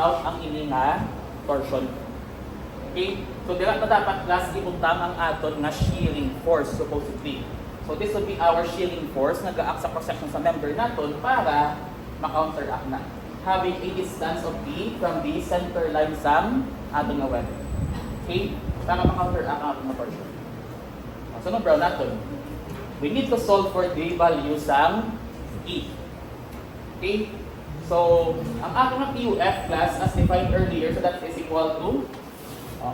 out ang ini nga torsion. Okay? So dira na dapat class ibuntang ang aton nga shearing force supposedly. So this would be our shearing force nga gaak sa cross-section sa member naton para ma-counteract na. Having a distance of D from the center line sang aton nga web. Okay? Para ma-counteract ang aton nga torsion. So no brown naton. We need to solve for the value sang E. Okay? So, ang ating nga PUF class as defined earlier, so that is equal to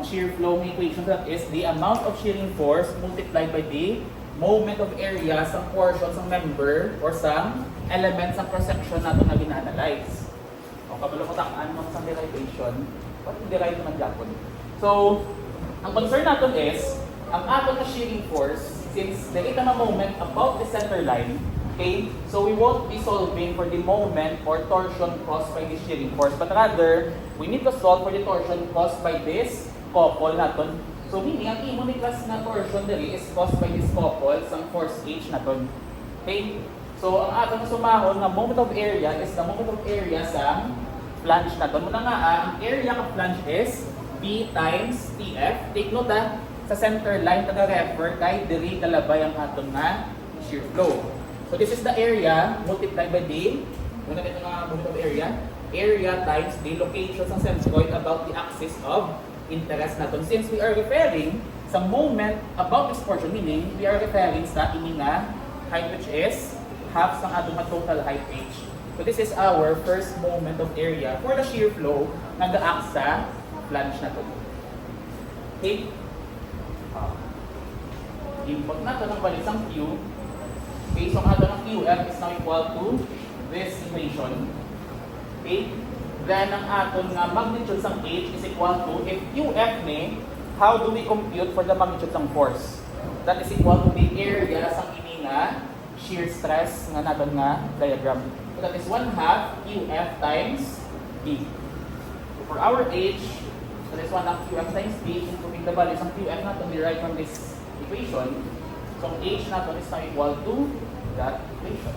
shear flow equation, that is the amount of shearing force multiplied by the moment of area sa portion sa member or sa element sa cross-section natin na gina-analyze. O kabalo ko takaan mo sa derivation, what is derive naman Japon? So, ang concern natin is, ang ating na shearing force, since there is a moment about the center line, okay, so we won't be solving for the moment or torsion caused by the shearing force, but rather, we need to solve for the torsion caused by this couple natin. So meaning, ang imo ni class na torsion dali is caused by this couple sa force H natin. Okay? So ang atong sumahon nga moment of area is the moment of area sa flange natin. Muna nga, ang area ng flange is B times TF. Take note sa center line taga-refer kay diri kalabay ang aton nga shear flow. So this is the area multiplied by the muna ito nga moment of area times the location ng centroid about the axis of interest natin. Since we are referring sa moment about this portion, meaning we are referring sa ini nga height which is half sa aton nga total height h. So this is our first moment of area for the shear flow na gaak sa flange natin. Okay? Input natin ang balisang Q. Okay, so ang ato ng QF is now equal to this equation. Okay? Then ang aton nga magnitude ng H is equal to, if QF ni, how do we compute for the magnitude ng force? That is equal to the area sa ini nga shear stress nga naton nga diagram. So that is 1/2 QF times B. So for our H, that is 1/2 QF times B, including the values ng QF natin derived from this equation. So H natin is now equal to that equation.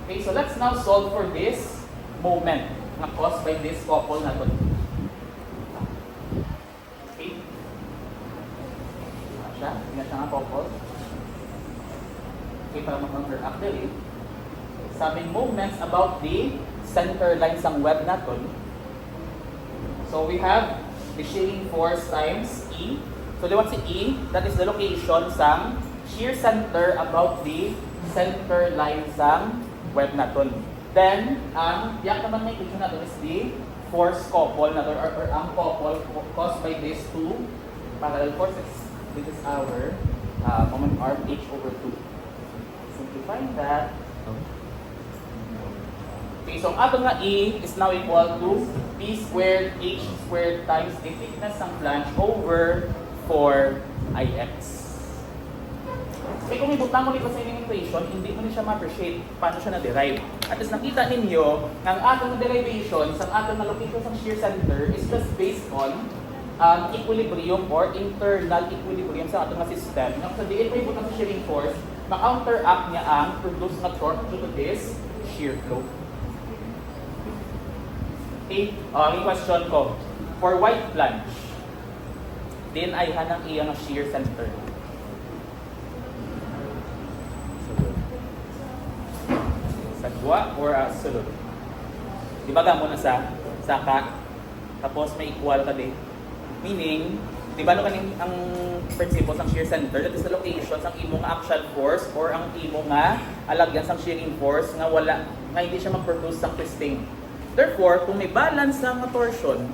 Okay, so let's now solve for this moment na caused by this couple natin. Okay? Tingnan siya nga couple. Okay, para mag-counteract dali. Sabing moments about the center line sang web natin. So we have the shearing force times E. So they want si E, that is the location sang shear center about the center line sang web natin. Then, ang yak naman may equation natin is the force couple natin or ang couple caused by these two parallel forces. This is our moment arm H over 2. Simplifying that. Okay, so ang ato nga E is now equal to P squared H squared times the thickness ng flange over 4IX. Kaya kung ibutang mo nito sa inyong equation, hindi mo siya ma-appreciate paano siya na-derive. At as nakita ninyo, ang atong derivation sa atong location sa shear center is just based on equilibrium or internal equilibrium sa atong system. Kung sa diin mo ibutang sa shearing force, ma-counteract niya ang produce na torque due to this shear flow. Okay, yung question ko, for white flange, din ay hanang iyang shear center. Sagwa or sulod. Di ba gamo na sa saka, tapos may equal ka din. Meaning, di ba no kaning ang principle ng shear center, that is the location ng imong axial force or ang imong nga alagyan ng shearing force nga wala, nga hindi siya mag-produce ng twisting. Therefore, kung may balance ng torsion,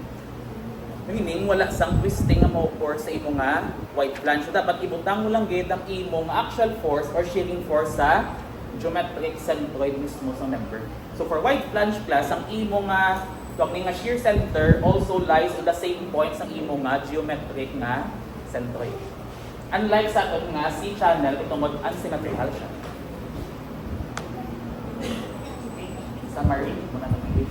meaning wala sang twisting nga mo-occur sa imong nga white flange. So dapat ibutang mo lang gid ang imong axial force or shearing force sa geometric centroid mismo sa member. So for white flange class, ang imong nga nga shear center also lies in the same points ng imong nga geometric nga centroid. Unlike sa aton nga C-channel, ito unsymmetrical siya. Summary muna natin.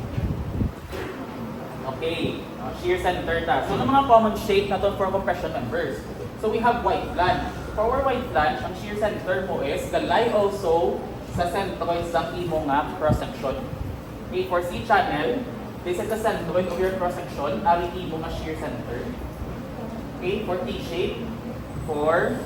Okay, shear center ta. So, mga common shape na to for compression members. So, we have white flange. For our white flange, ang shear center mo is lie also sa centroid sa imo nga cross-section. Okay, for C-channel, This is the centroid of your cross-section. Ari imo nga shear center. Okay, for T-shape, for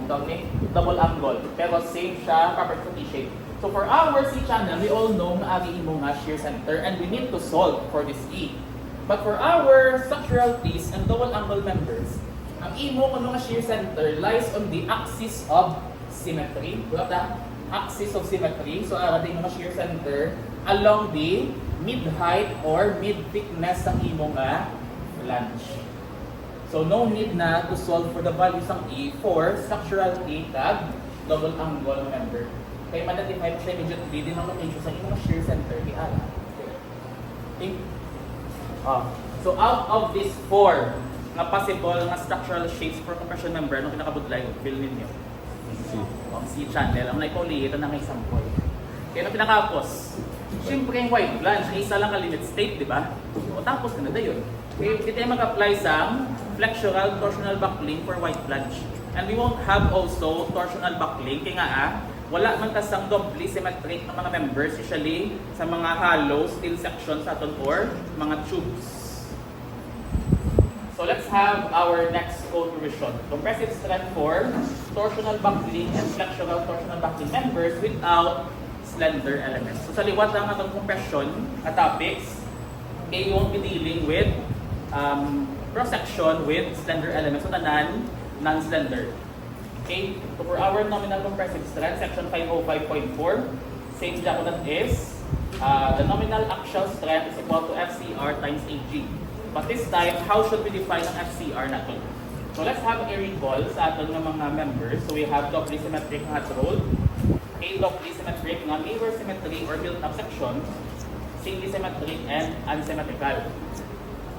double angle. Pero same siya proper for T-shape. So for our C-channel, we all know na ari imo nga shear center and we need to solve for this E. But for our structural T's and double angle members, ang imo kuno nga shear center lies on the axis of symmetry. Wala ta? Axis of symmetry. So ara din nga shear center along the mid-height or mid-thickness ng imo nga flange. So no need na to solve for the values ng E for structural T kag double angle member. Kaya ma-identify mo siya immediately din ang location sa imo nga shear center di ara. Okay. So out of these four nga possible nga structural shapes for compression member, anong pinakabudlay? Feel ninyo? Ang C-channel. Ang naipauliit na ng example. Kaya anong pinakapos? Siyempre yung white flange, isa lang ka limit state, di ba? O tapos ka na yun. Okay, kita yung mag-apply sa flexural torsional buckling for white flange. And we won't have also torsional buckling, kaya nga wala man kasang doubly symmetric ng mga members, usually sa mga hollow steel sections aton or mga tubes. So let's have our next code revision. Compressive strength for torsional buckling and flexural torsional buckling members without slender elements. So sa liwat lang atong compression topics, we won't be dealing with cross-section with slender elements. So tanan, non-slender. Okay, so for our nominal compressive strength, section 505.4, same jaconan is the nominal axial strength is equal to FCR times AG. But this time, how should we define ang FCR natin? So let's have a recall sa aton ng mga members. So we have doubly symmetric hot roll, okay, doubly symmetric nga mirror symmetry or built-up section, singly symmetric and unsymmetrical.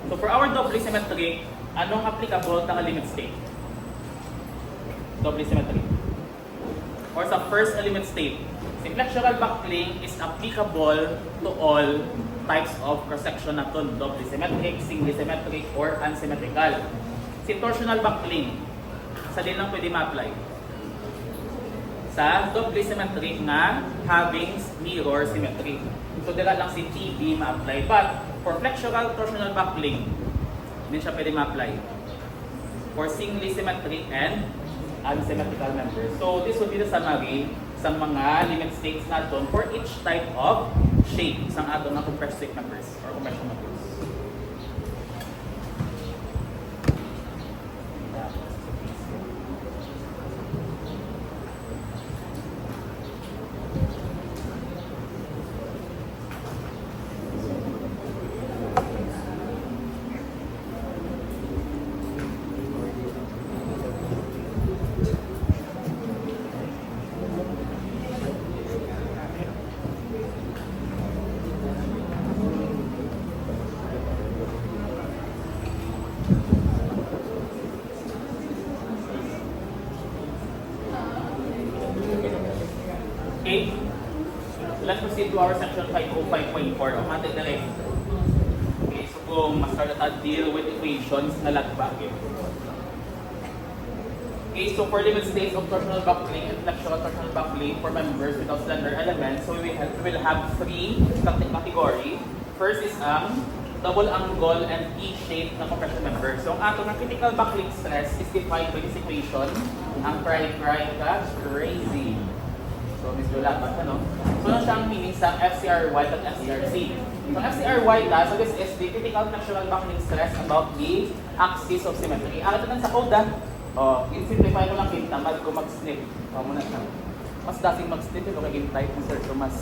So for our doubly symmetric, anong applicable na limit state? Doubly symmetric. Or sa first limit state, si flexural buckling is applicable to all types of cross-section naton, doubly symmetric, singly symmetric, or unsymmetrical. Si torsional buckling, sa din lang pwede ma-apply. Sa doubly symmetric nga having mirror symmetry. So dira lang si TB ma-apply. But for flexural torsional buckling, hindi siya pwede ma-apply. For singly symmetric and unsymmetrical members. So this will be the summary sa mga limit states natin for each type of shape sa aton na compressive members or compression members. Okay, let's proceed to our section 505.4. Automatic na rin. Okay, so kung ma-start na deal with equations na lagbagin. Okay, so for limit states of torsional buckling and flexural torsional buckling for members without slender elements, so we will have three category. First is double angle and E-shape na compression member. So ang atong critical buckling stress is defined by this equation. Ang cry ka crazy. So, Ms. Lulapat, ano? So, ano siya ang meaning sa FCRY at FCRC? So, FCRY so this is the critical flexural buckling stress about the axis of symmetry. Ito lang sa code, in-simplify mo lang kintamad kung mag-snip. Muna siya. Mas dating mag-snip, ito kaging type ng search, so mas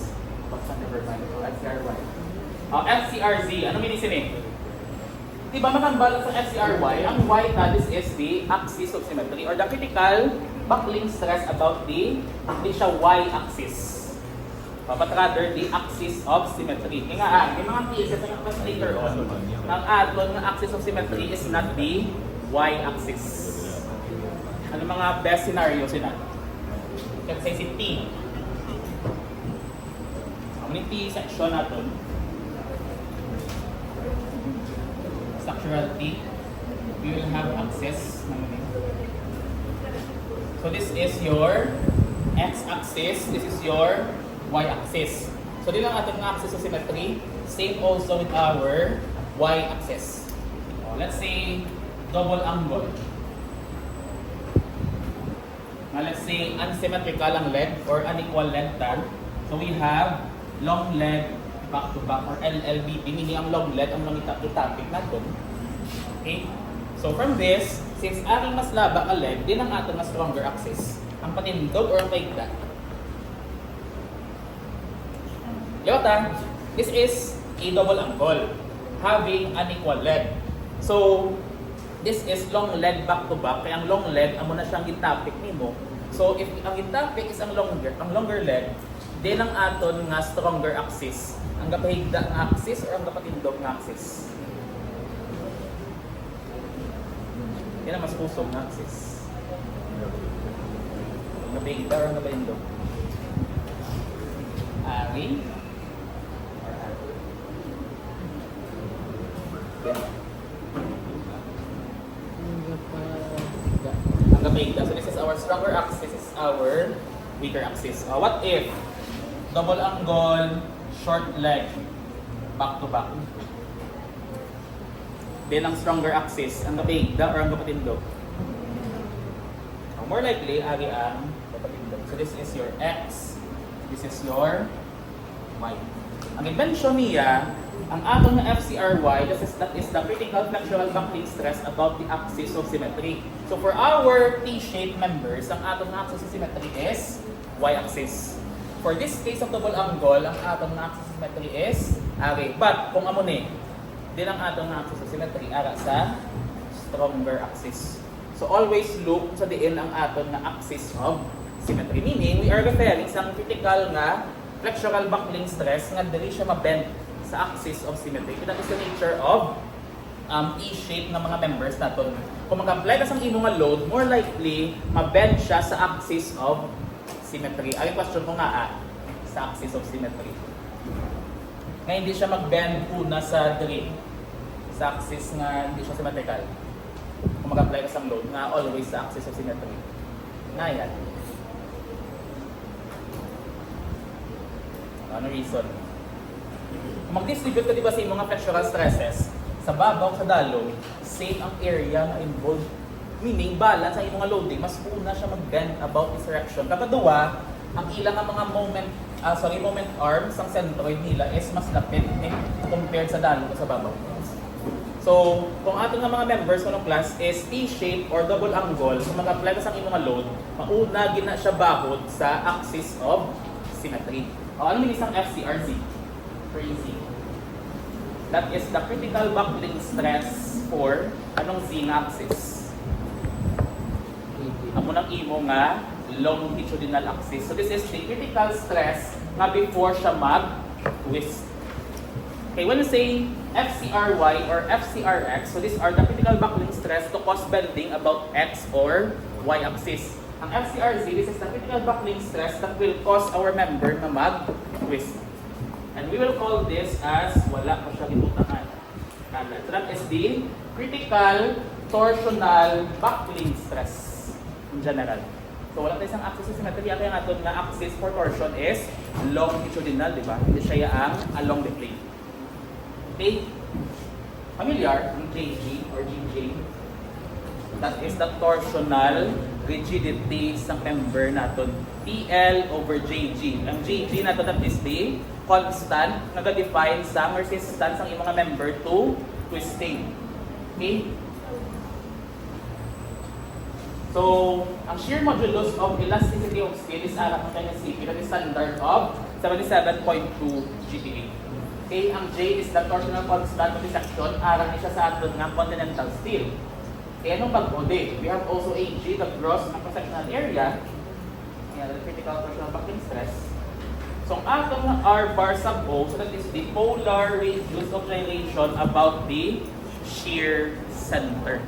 pag-sa never mind. So, FCRY. FCRZ, ano meaning sinin? Diba matambal sa FCRY, ang Y this is the axis of symmetry or the critical buckling stress about the, hindi siya Y-axis. But rather, the axis of symmetry. Kaya nga, may mga cases na class later on, ang aton ng axis of symmetry is not the Y-axis. Ano mga best scenario sila? Let's say si T. Ang T section natin, structural T, we will have axis. So this is your x-axis, this is your y-axis. So din ang ating axis of symmetry, Same also with our y-axis. Let's say double angle. Now let's say unsymmetrical ang leg or unequal length. So we have long leg back to back or LLBP, meaning ang long leg ang itapik natin. Okay? So from this, since aking mas laba ka leg, din ang ating mas stronger axis. Ang patindog or ang paigda. Yota, this is a double angle having unequal leg. So, this is long leg back to back. Kaya ang long leg, amo na siyang gitapik nimo. So, if ang gitapik is ang longer leg, din ang aton nga stronger axis. Ang gapahigda nga axis or ang gapatindog nga axis. Yan ang mas kusog nga axis. Ang gapahigda or ang gapatindog. Ari. Ang gapahigda. So this is our stronger axis, this is our weaker axis. What if double angle, short leg, back to back? Then ang stronger axis, ang gapahigda or ang gapatindog? More likely, ari ang gapatindog. So this is your x, this is your y. Ang invention niya, ang aton na FCRY, that is the critical flexural buckling stress above the axis of symmetry. So for our T-shaped members, ang aton na axis of symmetry is y-axis. For this case of double angle, ang aton na axis of symmetry is ari. But kung amo ni, din ang aton na axis of symmetry ara sa stronger axis. So always look sa diin ang aton na axis of symmetry. Meaning, we are referring sa critical nga flexural buckling stress nga dili siya ma-bend sa axis of symmetry. That is the nature of E-shape ng mga members natin. Kung mag-apply ka sa imong load, more likely, ma-bend siya sa axis of symmetry. Ang question ko nga sa axis of symmetry. Nga hindi siya mag-bend una sa diri. Sa axis nga hindi siya symmetrical. Kung mag-apply ka sa load, nga always sa axis of symmetry. Nga yan. Ano reason? Kung mag-distribute ka diba sa mga flexural stresses, sa babaw, sa dalo, same ang area na involved. Meaning, balance ang mga loading, mas una siya mag-bend about this direction. Kakaduwa, ang ilang mga moment arms, ang centroid nila is mas lapit compared sa dalo o sa babaw. So, kung ating mga members ng class is T-shape or double angle, kung mag-apply ka sa mga load, mauna gina siya bahod sa axis of symmetry. O ano minis ang FCRZ? Crazy. That is the critical buckling stress for anong z-axis. Amo nang imo nga longitudinal axis. So this is the critical stress nga before siya mag-twist. Okay, when you say FCRY or FCRX, so these are the critical buckling stress to cause bending about X or Y axis. Ang FCRZ, this is the critical buckling stress that will cause our member na mag-twist. And we will call this as wala pa siya gibutangan. So that is the critical torsional buckling stress in general. So wala tayo isang axis of symmetry. Kaya nga ito na axis for torsion is longitudinal, di ba? Hindi siya ang along the plane. Okay? Familiar ang JG or GJ? That is the torsional rigidity sa member natin. TL over JG. Ang JG natin that is the constant nag-define sa resistance ng mga member to twisting. Okay? So, ang shear modulus of elasticity of steel is alam ng kanya CP, that is standard of 77.2 GPa. Okay, ang J is the torsional constant of the section, alam niya siya sa atin ng continental steel. Okay, anong pag-ode? We have also AG, the gross na cross-sectional area. Yan, the critical torsional buckling stress. So, ang atong R bar sub O, so that is the polar radius of gyration about the shear center.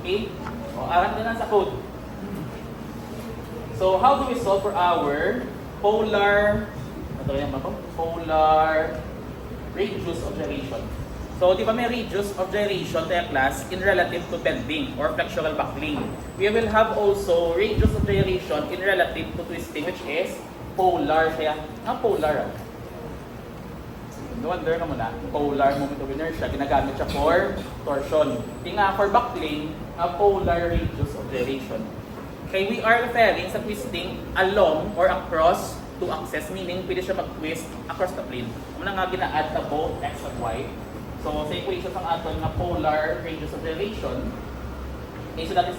Okay? O, aram din lang sa code. So, how do we solve for our polar radius of gyration? So, di ba may radius of gyration tayo class in relative to bending or flexural buckling. We will have also radius of gyration in relative to twisting, which is polar siya. Nga polar ah. No wonder na muna, polar moment of inertia, ginagamit siya for torsion. Di nga for backplane, polar radius of gyration. Okay, we are referring sa twisting along or across two axes, meaning pwede siya mag-twist across the plane. Muna nga gina-add na both x and y. So sa equation ng aton nga polar radius of gyration, so natin